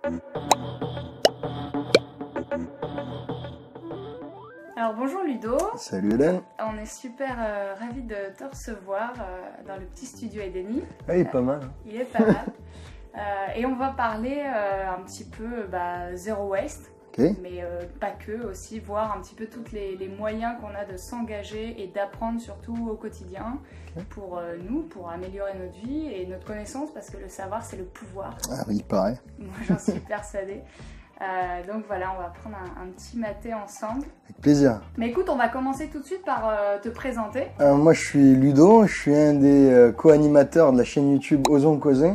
Alors bonjour Ludo. Salut Hélène. On est super ravis de te recevoir dans le petit studio Edeni. Ah, il est pas mal. Il est pas mal. Et on va parler un petit peu zéro waste, Okay. mais pas que, aussi voir un petit peu tous les moyens qu'on a de s'engager et d'apprendre surtout au quotidien pour nous, pour améliorer notre vie et notre connaissance, parce que le savoir c'est le pouvoir. Ah oui, il paraît. Moi j'en suis persuadée. Donc voilà, on va prendre un petit maté ensemble. Avec plaisir. Mais écoute, on va commencer tout de suite par te présenter. Moi, je suis Ludo, je suis un des co-animateurs de la chaîne YouTube Osons Causer.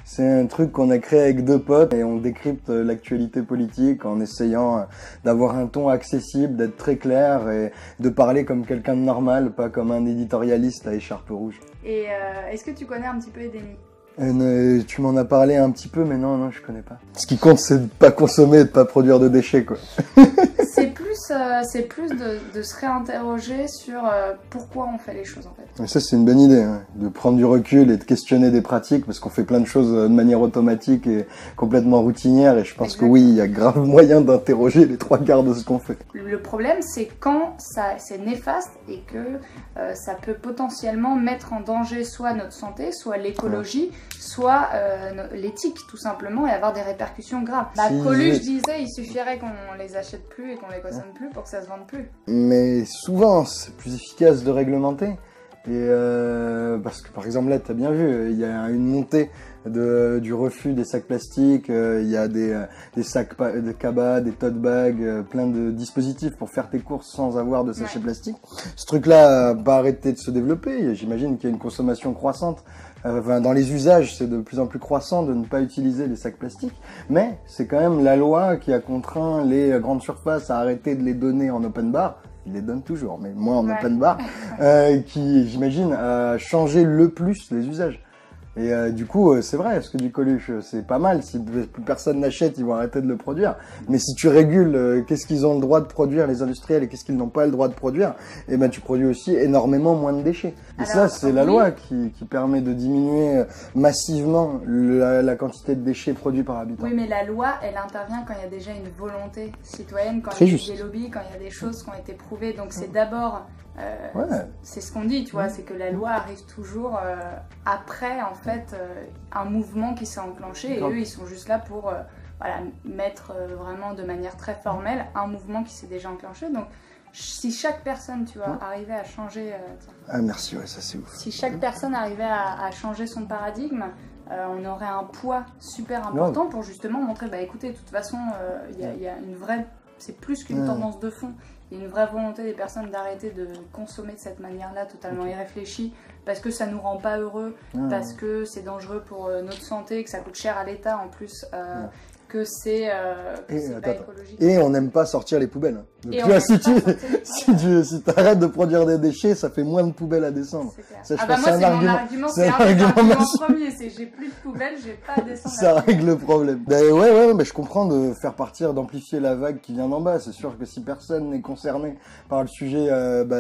C'est un truc qu'on a créé avec deux potes et on décrypte l'actualité politique en essayant d'avoir un ton accessible, d'être très clair et de parler comme quelqu'un de normal, pas comme un éditorialiste à écharpe rouge. Et est-ce que tu connais un petit peu Edeni ? Tu m'en as parlé un petit peu, mais non, je connais pas. Ce qui compte, c'est de pas consommer et de pas produire de déchets, quoi. C'est plus de se réinterroger sur pourquoi on fait les choses en fait. Et ça, c'est une bonne idée, hein, de prendre du recul et de questionner des pratiques, parce qu'on fait plein de choses de manière automatique et complètement routinière, et je pense Exactement. que oui, il y a grave moyen d'interroger les trois quarts de ce qu'on fait. Le problème, c'est quand c'est néfaste et que ça peut potentiellement mettre en danger soit notre santé, soit l'écologie, soit l'éthique tout simplement, et avoir des répercussions graves. Coluche disait il suffirait qu'on les achète plus et qu'on les consomme plus pour que ça se vende plus. Mais souvent, c'est plus efficace de réglementer. Et parce que par exemple là, tu as bien vu, il y a une montée du refus des sacs plastiques, il y a des sacs de cabas, des tote bags, plein de dispositifs pour faire tes courses sans avoir de sachets plastiques. Ce truc-là va arrêter de se développer. J'imagine qu'il y a une consommation croissante. Dans les usages, c'est de plus en plus croissant de ne pas utiliser les sacs plastiques, mais c'est quand même la loi qui a contraint les grandes surfaces à arrêter de les donner en open bar. Ils les donnent toujours, mais moins en open bar, qui, j'imagine, a changé le plus les usages. Et du coup, c'est vrai, ce que dit Coluche, c'est pas mal. Si plus personne n'achète, ils vont arrêter de le produire. Mais si tu régules qu'est-ce qu'ils ont le droit de produire, les industriels, et qu'est-ce qu'ils n'ont pas le droit de produire, eh ben tu produis aussi énormément moins de déchets. Et alors, ça, c'est la loi qui permet de diminuer massivement la quantité de déchets produits par habitant. Oui, mais la loi, elle intervient quand il y a déjà une volonté citoyenne, quand Très il y a juste. des lobbies, quand il y a des choses qui ont été prouvées. Donc c'est d'abord... c'est ce qu'on dit, tu vois, c'est que la loi arrive toujours après, en fait, un mouvement qui s'est enclenché, et eux, ils sont juste là pour mettre vraiment de manière très formelle un mouvement qui s'est déjà enclenché. Donc, si chaque personne, tu vois, arrivait à changer... Ah merci, ouais, ça c'est ouf. Si chaque personne arrivait à changer son paradigme, on aurait un poids super important pour justement montrer, bah écoutez, de toute façon, il y a une vraie... C'est plus qu'une tendance de fond. Il y a une vraie volonté des personnes d'arrêter de consommer de cette manière-là, totalement irréfléchie, parce que ça nous rend pas heureux, parce que c'est dangereux pour notre santé, que ça coûte cher à l'État en plus, que c'est pas écologique. Et on n'aime pas sortir les poubelles. Donc, si tu arrêtes de produire des déchets, ça fait moins de poubelles à descendre. Ça, moi, c'est mon argument, c'est un argument premier, c'est j'ai plus de poubelles, j'ai pas à descendre. Ça règle le problème. Mais je comprends de faire partir, d'amplifier la vague qui vient d'en bas. C'est sûr que si personne n'est concerné par le sujet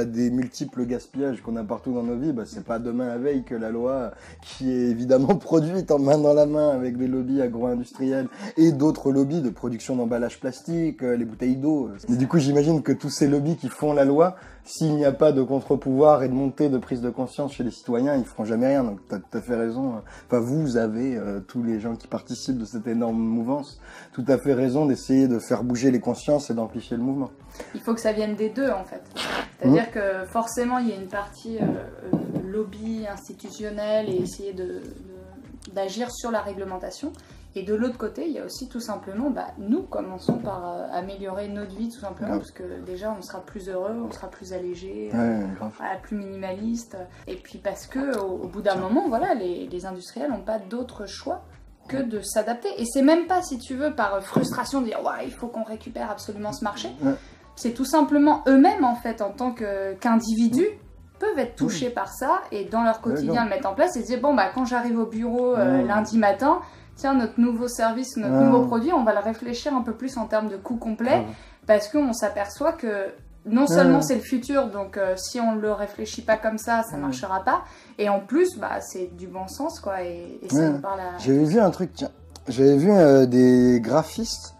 des multiples gaspillages qu'on a partout dans nos vies, c'est pas demain la veille que la loi, qui est évidemment produite en main dans la main avec des lobbies agro-industriels et d'autres lobbies de production d'emballages plastiques, les bouteilles d'eau. Mais du coup, j'imagine que tous ces lobbies qui font la loi, s'il n'y a pas de contre-pouvoir et de montée de prise de conscience chez les citoyens, ils feront jamais rien. Donc t'as tout à fait raison. Enfin, vous avez, tous les gens qui participent de cette énorme mouvance, tout à fait raison d'essayer de faire bouger les consciences et d'amplifier le mouvement. Il faut que ça vienne des deux, en fait. C'est-à-dire que forcément, il y a une partie lobby institutionnel et essayer d'agir sur la réglementation. Et de l'autre côté, il y a aussi tout simplement, nous commençons par améliorer notre vie tout simplement, parce que déjà on sera plus heureux, on sera plus allégé, plus minimaliste. Et puis parce que au bout d'un moment, voilà, les industriels n'ont pas d'autre choix que de s'adapter. Et c'est même pas, si tu veux, par frustration de dire ouais, il faut qu'on récupère absolument ce marché. C'est tout simplement eux-mêmes en fait, en tant qu'individus, peuvent être touchés par ça et dans leur quotidien le mettre en place et se dire bon quand j'arrive au bureau lundi matin, tiens, notre nouveau service, notre nouveau produit, on va le réfléchir un peu plus en termes de coût complet, parce qu'on s'aperçoit que non seulement c'est le futur, donc si on le réfléchit pas comme ça marchera pas, et en plus, c'est du bon sens, quoi, et ça nous parle à... J'avais vu un truc, tiens, J'avais vu des graphistes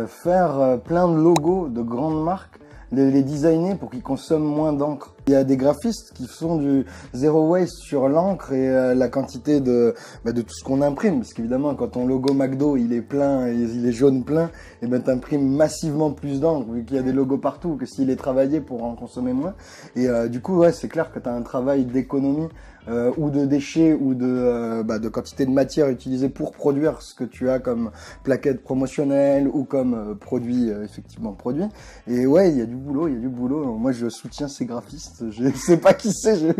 faire plein de logos de grandes marques, les designer pour qu'ils consomment moins d'encre. Il y a des graphistes qui font du zero waste sur l'encre et la quantité de tout ce qu'on imprime. Parce qu'évidemment, quand ton logo McDo, il est plein, il est jaune plein, et ben t'imprimes massivement plus d'encre, vu qu'il y a des logos partout, que s'il est travaillé pour en consommer moins. Et du coup, ouais, c'est clair que t'as un travail d'économie ou de déchets ou de quantité de matière utilisée pour produire ce que tu as comme plaquettes promotionnelles ou comme produit, effectivement produit. Et ouais, il y a du boulot, il y a du boulot. Moi, je soutiens ces graphistes. Je sais pas qui c'est, j'ai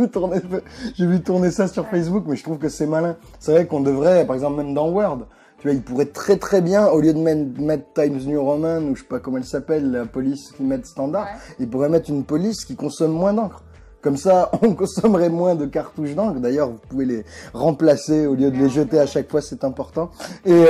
vu tourner ça sur Facebook, mais je trouve que c'est malin. C'est vrai qu'on devrait, par exemple, même dans Word, tu vois, ils pourraient très très bien, au lieu de mettre Times New Roman ou je sais pas comment elle s'appelle, la police qui met standard, ils pourraient mettre une police qui consomme moins d'encre. Comme ça, on consommerait moins de cartouches d'encre. D'ailleurs, vous pouvez les remplacer au lieu de les jeter à chaque fois, c'est important. Et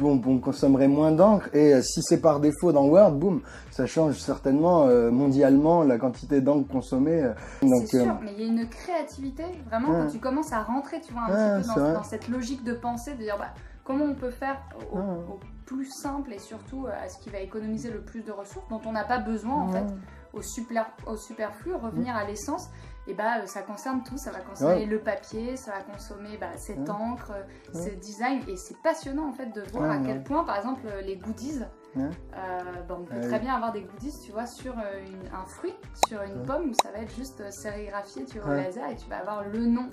on consommerait moins d'encre. Et si c'est par défaut dans Word, boum, ça change certainement mondialement la quantité d'encre consommée. C'est sûr, mais il y a une créativité, vraiment, quand tu commences à rentrer, tu vois, un petit peu dans cette logique de pensée, de dire, comment on peut faire au plus simple et surtout à ce qui va économiser le plus de ressources, dont on n'a pas besoin, en fait. Au superflu, revenir à l'essence, et ça concerne tout, ça va consommer le papier, ça va consommer cette encre, ce design, et c'est passionnant en fait de voir à quel point, par exemple, les goodies, on peut très bien avoir des goodies, tu vois, sur un fruit, sur une pomme, où ça va être juste sérigraphié, tu vois, au laser, et tu vas avoir le nom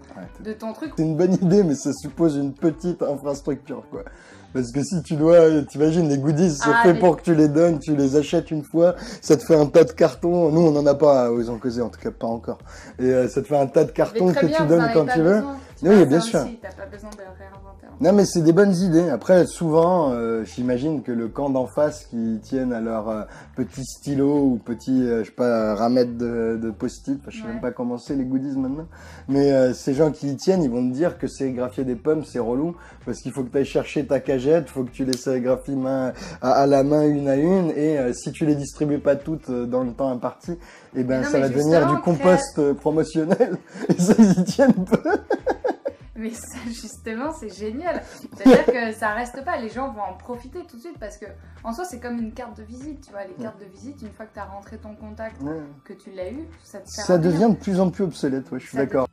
de ton truc. C'est une bonne idée, mais ça suppose une petite infrastructure, quoi. Parce que si tu dois, t'imagines, les goodies, c'est fait pour que tu les donnes, tu les achètes une fois, ça te fait un tas de cartons. Nous, on en a pas aux Encosés, en tout cas pas encore. Et ça te fait un tas de cartons que tu donnes quand tu veux. Oui, bien sûr. T'as pas besoin de réinventer. Non, mais c'est des bonnes idées. Après, souvent, j'imagine que le camp d'en face qui tiennent à leur petit stylo ou petit, je sais pas, ramette de post-it, je sais même pas comment c'est les goodies maintenant. Mais ces gens qui y tiennent, ils vont te dire que sérigraphier des pommes, c'est relou parce qu'il faut que tu ailles chercher ta cagette, faut que tu les sérigraphies à la main une à une, et si tu les distribues pas toutes dans le temps imparti, et ça va devenir du compost promotionnel. Et ça, ils y tiennent pas. Mais ça, justement, c'est génial. C'est-à-dire que ça reste pas, les gens vont en profiter tout de suite parce que, en soi, c'est comme une carte de visite, tu vois. Les cartes de visite, une fois que tu as rentré ton contact, que tu l'as eu, ça te sert à rien. Ça devient de plus en plus obsolète, je suis d'accord.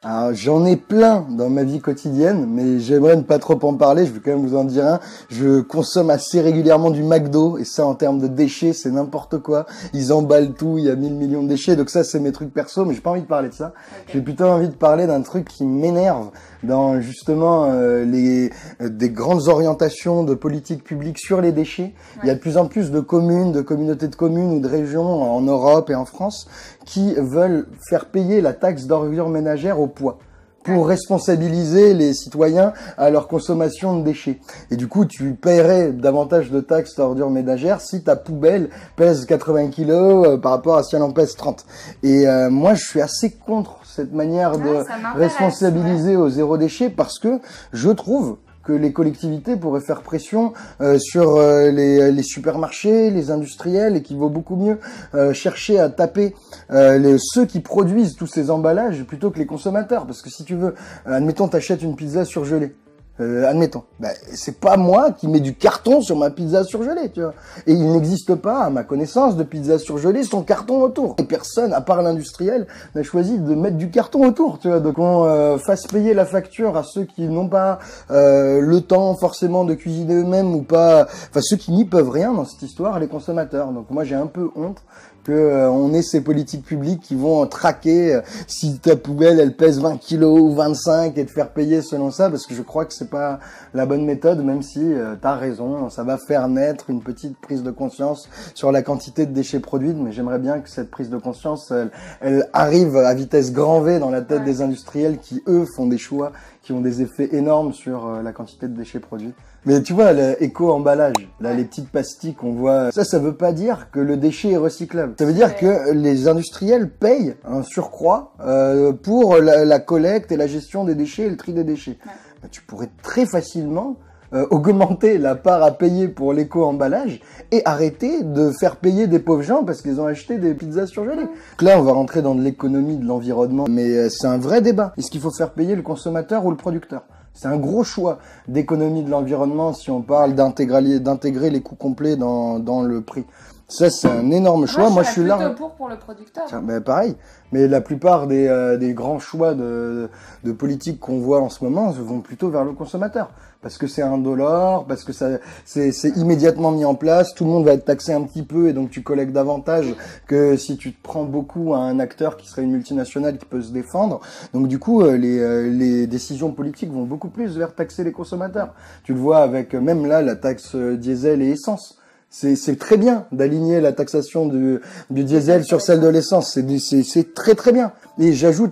Alors, j'en ai plein dans ma vie quotidienne, mais j'aimerais ne pas trop en parler, je vais quand même vous en dire un. Je consomme assez régulièrement du McDo, et ça, en termes de déchets, c'est n'importe quoi. Ils emballent tout, il y a 1000 millions de déchets, donc ça, c'est mes trucs perso, mais j'ai pas envie de parler de ça. J'ai plutôt envie de parler d'un truc qui m'énerve dans, justement, des grandes orientations de politique publique sur les déchets. Il y a de plus en plus de communes, de communautés de communes ou de régions en Europe et en France qui veulent faire payer la taxe d'ordures ménagères au poids pour responsabiliser les citoyens à leur consommation de déchets. Et du coup, tu paierais davantage de taxes d'ordures ménagères si ta poubelle pèse 80 kilos par rapport à si elle en pèse 30. Et moi, je suis assez contre cette manière de responsabiliser au zéro déchet parce que je trouve que les collectivités pourraient faire pression sur les supermarchés, les industriels, et qu'il vaut beaucoup mieux chercher à taper ceux qui produisent tous ces emballages plutôt que les consommateurs. Parce que si tu veux, admettons, t'achètes une pizza surgelée. Admettons, c'est pas moi qui mets du carton sur ma pizza surgelée, tu vois. Et il n'existe pas, à ma connaissance, de pizza surgelée sans carton autour. Et personne, à part l'industriel, n'a choisi de mettre du carton autour, tu vois. Donc on fasse payer la facture à ceux qui n'ont pas le temps forcément de cuisiner eux-mêmes ou pas, enfin ceux qui n'y peuvent rien dans cette histoire, les consommateurs. Donc moi j'ai un peu honte que on ait ces politiques publiques qui vont traquer si ta poubelle elle pèse 20 kilos ou 25 et te faire payer selon ça, parce que je crois que c'est pas la bonne méthode, même si t'as raison, ça va faire naître une petite prise de conscience sur la quantité de déchets produits, mais j'aimerais bien que cette prise de conscience elle arrive à vitesse grand V dans la tête des industriels qui eux font des choix qui ont des effets énormes sur la quantité de déchets produits. Mais tu vois, l'éco-emballage, là, les petites pastilles qu'on voit, ça veut pas dire que le déchet est recyclable. Ça veut dire que les industriels payent un surcroît pour la collecte et la gestion des déchets et le tri des déchets. Tu pourrais très facilement augmenter la part à payer pour l'éco-emballage et arrêter de faire payer des pauvres gens parce qu'ils ont acheté des pizzas surgelées. Donc là, on va rentrer dans de l'économie de l'environnement, mais c'est un vrai débat. Est-ce qu'il faut faire payer le consommateur ou le producteur? C'est un gros choix d'économie de l'environnement si on parle d'intégrer les coûts complets dans le prix. Ça, c'est un énorme choix. Moi, je suis là. plutôt pour le producteur. Tiens, ben pareil. Mais la plupart des grands choix de politique qu'on voit en ce moment vont plutôt vers le consommateur. Parce que c'est indolore, parce que c'est immédiatement mis en place, tout le monde va être taxé un petit peu et donc tu collectes davantage que si tu te prends beaucoup à un acteur qui serait une multinationale qui peut se défendre. Donc du coup, les décisions politiques vont beaucoup plus vers taxer les consommateurs. Tu le vois avec même là la taxe diesel et essence. C'est très bien d'aligner la taxation du diesel sur celle de l'essence. C'est très très bien. Et j'ajoute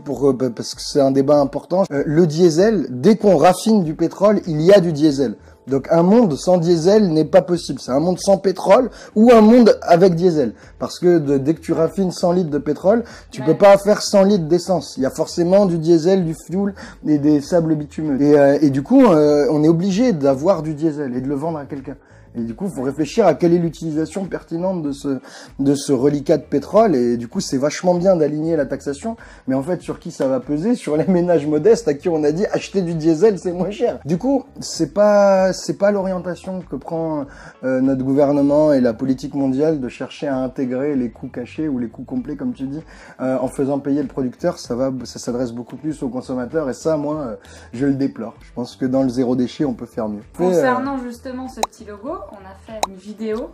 parce que c'est un débat important, le diesel, dès qu'on raffine du pétrole, il y a du diesel. Donc un monde sans diesel n'est pas possible. C'est un monde sans pétrole ou un monde avec diesel. Parce que dès que tu raffines 100 litres de pétrole, tu peux pas faire 100 litres d'essence. Il y a forcément du diesel, du fuel et des sables bitumeux. Et du coup, on est obligé d'avoir du diesel et de le vendre à quelqu'un. Et du coup, il faut réfléchir à quelle est l'utilisation pertinente de ce reliquat de pétrole. Et du coup, c'est vachement bien d'aligner la taxation. Mais en fait, sur qui ça va peser? Sur les ménages modestes à qui on a dit acheter du diesel, c'est moins cher. Du coup, c'est pas l'orientation que prend notre gouvernement et la politique mondiale de chercher à intégrer les coûts cachés ou les coûts complets, comme tu dis, en faisant payer le producteur. Ça s'adresse beaucoup plus aux consommateurs. Et ça, moi, je le déplore. Je pense que dans le zéro déchet, on peut faire mieux. Concernant justement ce petit logo, on a fait une vidéo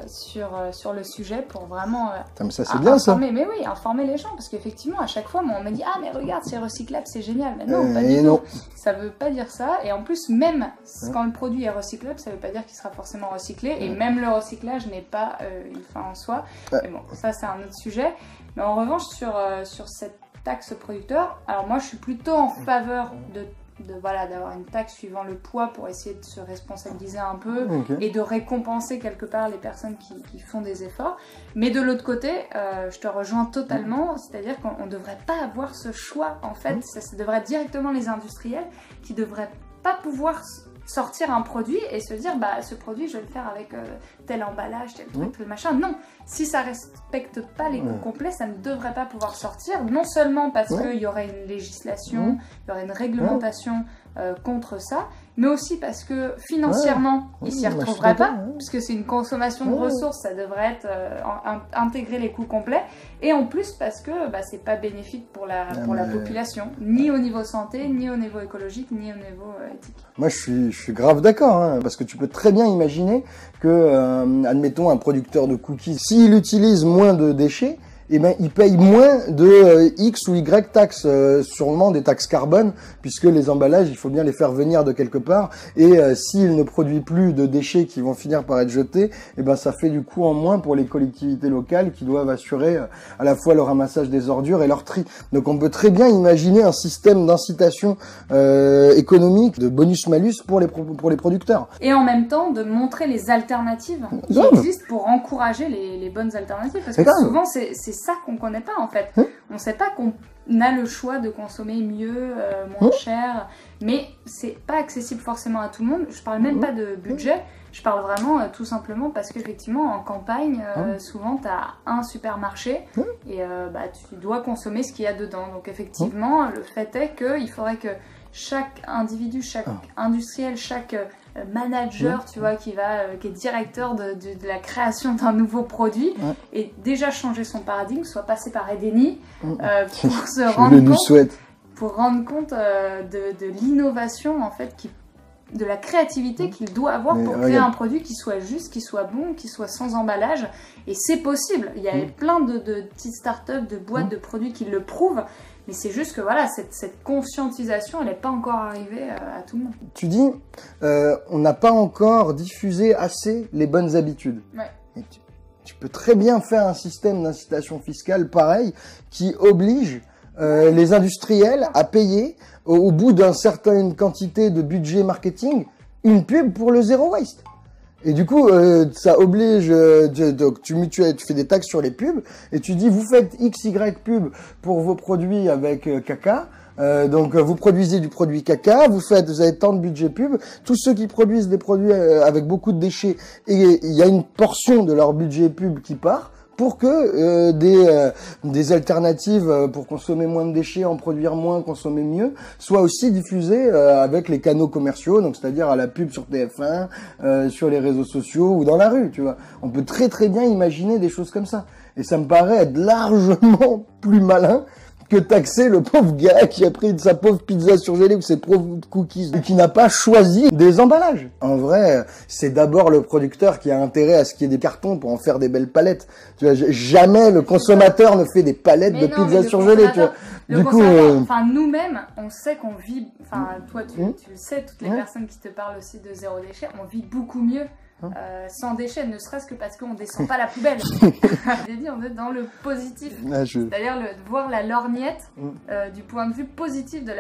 sur le sujet pour vraiment mais ça c'est bien informer, ça. Mais oui, informer les gens, parce qu'effectivement à chaque fois on me dit ah mais regarde c'est recyclable, c'est génial. Mais non, pas du tout. Ça veut pas dire ça. Et en plus même quand le produit est recyclable, ça veut pas dire qu'il sera forcément recyclé. Et même le recyclage n'est pas une fin en soi. Mais bon, ça c'est un autre sujet. Mais en revanche sur cette taxe producteur, alors moi je suis plutôt en faveur d'avoir une taxe suivant le poids pour essayer de se responsabiliser un peu et de récompenser quelque part les personnes qui font des efforts. Mais de l'autre côté, je te rejoins totalement, c'est-à-dire qu'on ne devrait pas avoir ce choix en fait, ça devrait être directement les industriels qui ne devraient pas pouvoir sortir un produit et se dire bah ce produit je vais le faire avec tel emballage, tel truc, tel machin. Non, si ça respecte pas les coûts complets, ça ne devrait pas pouvoir sortir, non seulement parce qu'il y aurait une législation, il y aurait une réglementation contre ça, mais aussi parce que financièrement ils s'y retrouveraient pas, puisque c'est une consommation de ressources, ça devrait être intégrer les coûts complets, et en plus parce que c'est pas bénéfique pour la population, ni au niveau santé, ni au niveau écologique, ni au niveau éthique. Moi je suis grave d'accord, parce que tu peux très bien imaginer que, admettons un producteur de cookies, s'il utilise moins de déchets, eh ben, il paye moins de X ou Y taxes, sûrement des taxes carbone, puisque les emballages, il faut bien les faire venir de quelque part, et s'il ne produit plus de déchets qui vont finir par être jetés, eh ben, ça fait du coût en moins pour les collectivités locales qui doivent assurer à la fois le ramassage des ordures et leur tri. Donc on peut très bien imaginer un système d'incitation économique, de bonus-malus pour les producteurs. Et en même temps, de montrer les alternatives qui existent pour encourager les bonnes alternatives, parce que souvent, c'est ça qu'on connaît pas en fait. On sait pas qu'on a le choix de consommer mieux, moins cher, mais c'est pas accessible forcément à tout le monde. Je parle même pas de budget, je parle vraiment tout simplement parce qu'effectivement en campagne, souvent tu as un supermarché et tu dois consommer ce qu'il y a dedans. Donc effectivement, le fait est qu'il faudrait que chaque individu, chaque industriel, chaque manager, tu vois, qui est directeur de la création d'un nouveau produit, et déjà changer son paradigme, soit passé par Edeni pour rendre compte de l'innovation en fait, de la créativité qu'il doit avoir pour créer un produit qui soit juste, qui soit bon, qui soit sans emballage. Et c'est possible. Il y a plein de petites startups, de boîtes, de produits qui le prouvent. Mais c'est juste que voilà, cette conscientisation, elle n'est pas encore arrivée à tout le monde. Tu dis, on n'a pas encore diffusé assez les bonnes habitudes. Ouais. Et tu peux très bien faire un système d'incitation fiscale pareil qui oblige les industriels à payer au bout d'une certaine quantité de budget marketing une pub pour le zéro waste. Et du coup, ça oblige, donc tu fais des taxes sur les pubs et tu dis vous faites XY pub pour vos produits avec caca, Donc vous produisez du produit caca, vous avez tant de budget pub. Tous ceux qui produisent des produits avec beaucoup de déchets, et il y a une portion de leur budget pub qui part pour que des alternatives pour consommer moins de déchets, en produire moins, consommer mieux, soient aussi diffusées avec les canaux commerciaux, donc c'est-à-dire à la pub sur TF1, sur les réseaux sociaux ou dans la rue, tu vois. On peut très très bien imaginer des choses comme ça. Et ça me paraît être largement plus malin que taxer le pauvre gars qui a pris sa pauvre pizza surgelée ou ses pauvres cookies et qui n'a pas choisi des emballages. En vrai, c'est d'abord le producteur qui a intérêt à ce qu'il y ait des cartons pour en faire des belles palettes. Tu vois, jamais le consommateur ne fait des palettes de pizza surgelée, tu vois. Du coup, enfin, nous-mêmes, on sait qu'on vit, enfin, toi, tu le sais, toutes les personnes qui te parlent aussi de zéro déchet, on vit beaucoup mieux. Sans déchets, ne serait-ce que parce qu'on descend pas la poubelle. J'ai dit, on est dans le positif, c'est-à-dire voir la lorgnette du point de vue positif de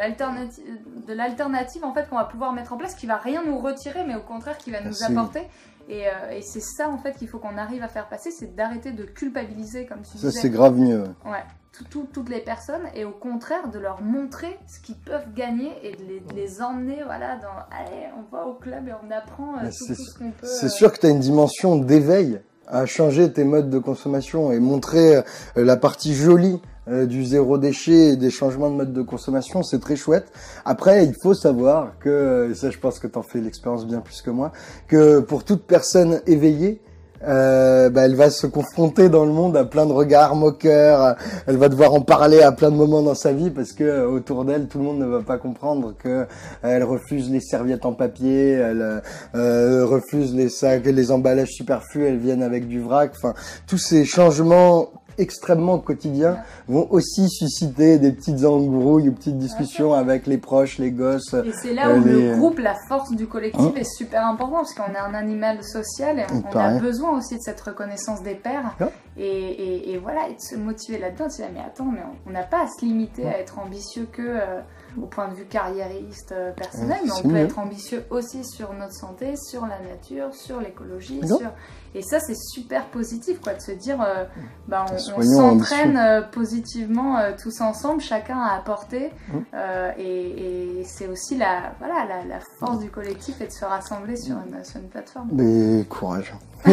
l'alternative en fait qu'on va pouvoir mettre en place, qui va rien nous retirer, mais au contraire qui va nous apporter. Et c'est ça en fait qu'il faut qu'on arrive à faire passer, c'est d'arrêter de culpabiliser, comme tu disais. Ça c'est grave mieux. Ouais. Toutes les personnes, et au contraire de leur montrer ce qu'ils peuvent gagner et de les emmener, voilà, dans allez, on va au club et on apprend tout ce qu'on peut. C'est sûr que tu as une dimension d'éveil à changer tes modes de consommation et montrer la partie jolie du zéro déchet et des changements de mode de consommation, c'est très chouette. Après, il faut savoir que, et ça je pense que tu en fais l'expérience bien plus que moi, que pour toute personne éveillée, elle va se confronter dans le monde à plein de regards moqueurs, elle va devoir en parler à plein de moments dans sa vie parce que autour d'elle tout le monde ne va pas comprendre que elle refuse les serviettes en papier, elle refuse les sacs, les emballages superflus, elles viennent avec du vrac. Enfin, tous ces changements extrêmement quotidiens vont aussi susciter des petites embrouilles ou petites discussions avec les proches, les gosses. Et c'est là où le groupe, la force du collectif est super important, parce qu'on est un animal social et on a besoin aussi de cette reconnaissance des pairs. Et voilà, et de se motiver là-dedans, de se dire mais attends, mais on n'a pas à se limiter à être ambitieux que au point de vue carriériste personnel, mais on peut être ambitieux aussi sur notre santé, sur la nature, sur l'écologie, et ça c'est super positif quoi, de se dire on s'entraîne positivement tous ensemble, chacun a apporté, et c'est aussi la force du collectif et de se rassembler sur une plateforme. Mais courage. Il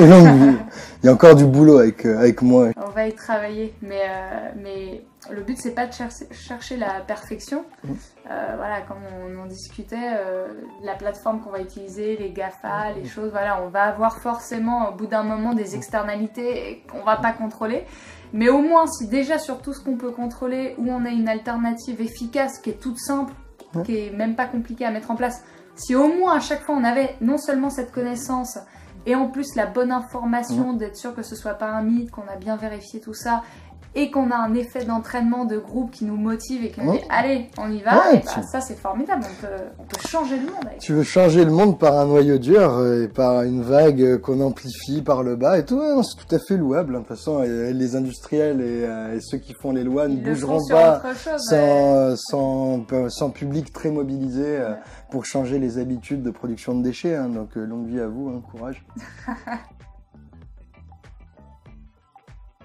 y a encore du boulot avec moi. On va y travailler, mais le but c'est pas de chercher la perfection. Voilà, comme on en discutait, la plateforme qu'on va utiliser, les GAFA, les choses, voilà, on va avoir forcément au bout d'un moment des externalités qu'on va pas contrôler. Mais au moins, si déjà sur tout ce qu'on peut contrôler, où on a une alternative efficace qui est toute simple, qui est même pas compliquée à mettre en place, si au moins à chaque fois on avait non seulement cette connaissance, et en plus la bonne information, d'être sûr que ce soit pas un mythe, qu'on a bien vérifié tout ça, et qu'on a un effet d'entraînement de groupe qui nous motive et qui nous dit allez, on y va, et ça c'est formidable, on peut changer le monde avec. Tu veux changer le monde par un noyau dur et par une vague qu'on amplifie par le bas et tout, c'est tout à fait louable. De toute façon, les industriels et ceux qui font les lois ne bougeront pas sans public très mobilisé pour changer les habitudes de production de déchets. Donc longue vie à vous, courage.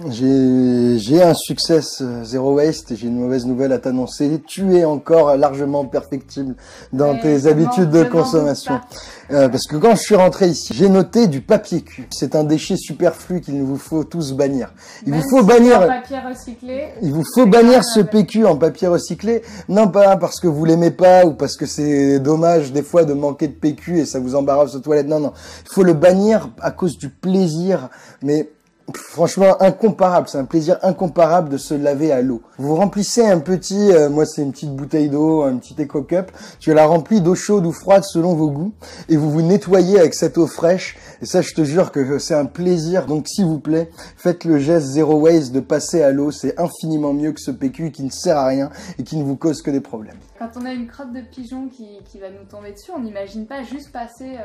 J'ai un succès Zero Waste et j'ai une mauvaise nouvelle à t'annoncer. Tu es encore largement perfectible dans tes habitudes de consommation. Parce que quand je suis rentré ici, j'ai noté du papier cul. C'est un déchet superflu qu'il vous faut tous bannir. Il vous faut bannir ce PQ en papier recyclé. Non pas parce que vous l'aimez pas ou parce que c'est dommage des fois de manquer de PQ et ça vous embarrasse aux toilettes. Non. Il faut le bannir à cause du plaisir. Mais franchement incomparable, c'est un plaisir incomparable de se laver à l'eau. Vous remplissez un petit, moi c'est une petite bouteille d'eau, un petit Eco Cup, tu la remplis d'eau chaude ou froide selon vos goûts, et vous vous nettoyez avec cette eau fraîche, et ça je te jure que c'est un plaisir, donc s'il vous plaît, faites le geste Zero Waste de passer à l'eau, c'est infiniment mieux que ce PQ qui ne sert à rien et qui ne vous cause que des problèmes. Quand on a une crotte de pigeon qui va nous tomber dessus, on n'imagine pas juste passer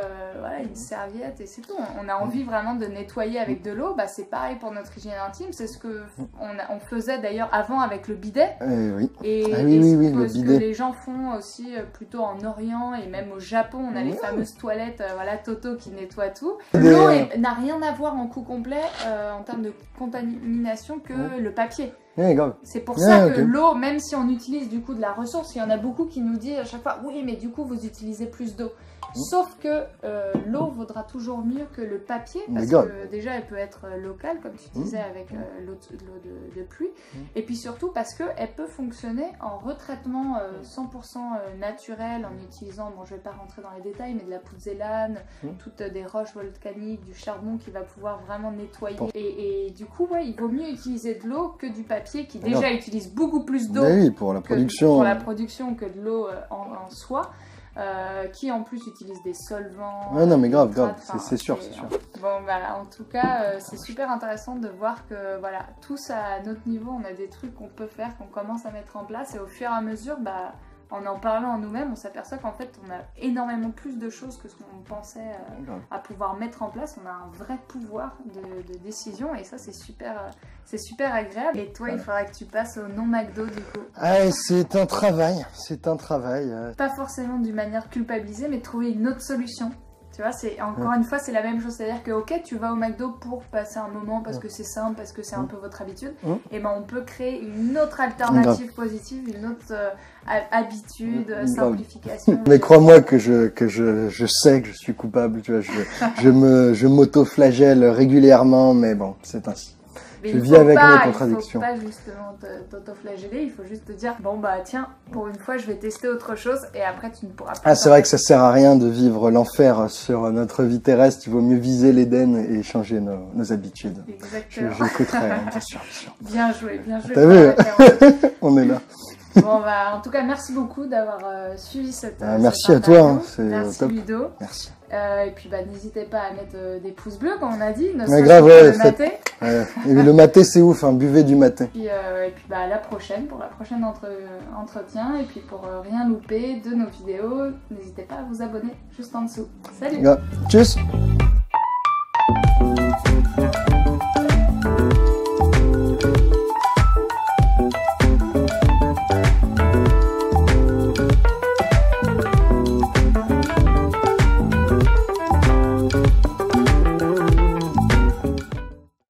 une serviette et c'est tout. On a envie vraiment de nettoyer avec de l'eau. C'est pareil pour notre hygiène intime. C'est ce que on faisait d'ailleurs avant avec le bidet. Et le ce bidet. que les gens font aussi plutôt en Orient et même au Japon. On a les fameuses toilettes Toto qui nettoient tout. L'eau n'a rien à voir en coût complet en termes de contamination que le papier. Ouais, grave. C'est pour ça que ok. l'eau, même si on utilise du coup de la ressource, il y en a beaucoup qui nous disent à chaque fois, oui, mais du coup, vous utilisez plus d'eau. Sauf que l'eau vaudra toujours mieux que le papier, parce que déjà, elle peut être locale, comme tu disais, avec l'eau de pluie. Et puis surtout parce qu'elle peut fonctionner en retraitement 100% naturel, en utilisant, bon, je ne vais pas rentrer dans les détails, mais de la pouzzellane, toutes des roches volcaniques, du charbon qui va pouvoir vraiment nettoyer. Et du coup, ouais, il vaut mieux utiliser de l'eau que du papier, qui déjà utilise beaucoup plus d'eau pour la production que de l'eau en soi. Qui en plus utilise des solvants. Ouais, non, mais grave, c'est sûr, c'est sûr. Bon, voilà, en tout cas, c'est super intéressant de voir que, voilà, tous à notre niveau, on a des trucs qu'on peut faire, qu'on commence à mettre en place, et au fur et à mesure, bah, en parlant en nous-mêmes, on s'aperçoit qu'en fait, on a énormément plus de choses que ce qu'on pensait à pouvoir mettre en place. On a un vrai pouvoir de décision, et ça, c'est super agréable. Et toi, il faudra que tu passes au non-McDo, du coup. Ah, c'est un travail, Pas forcément d'une manière culpabilisée, mais trouver une autre solution. Tu vois, encore une fois, c'est la même chose. C'est-à-dire que, ok, tu vas au McDo pour passer un moment, parce que c'est simple, parce que c'est un peu votre habitude. Et ben, on peut créer une autre alternative positive, une autre habitude, simplification. Mais crois-moi que je sais que je suis coupable. Tu vois, je m'auto-flagelle régulièrement, mais bon, c'est ainsi. Mais je vis avec mes contradictions. Il ne faut pas justement t'auto-flageller, il faut juste te dire, bon bah tiens, pour une fois je vais tester autre chose et après tu ne pourras pas. Ah, c'est vrai que ça sert à rien de vivre l'enfer sur notre vie terrestre, il vaut mieux viser l'Éden et changer nos habitudes. Exactement. J'écouterai, bien sûr. Bien joué. T'as vu? On est là. Bon bah en tout cas merci beaucoup d'avoir suivi cette merci à toi, c'est merci Ludo. Merci. Et puis bah n'hésitez pas à mettre des pouces bleus comme on a dit, ne grave, le maté. Et le maté c'est ouf, hein, buvez du maté. Et puis bah à la prochaine pour la prochaine entretien, et puis pour rien louper de nos vidéos, n'hésitez pas à vous abonner juste en dessous. Salut. Tchuss.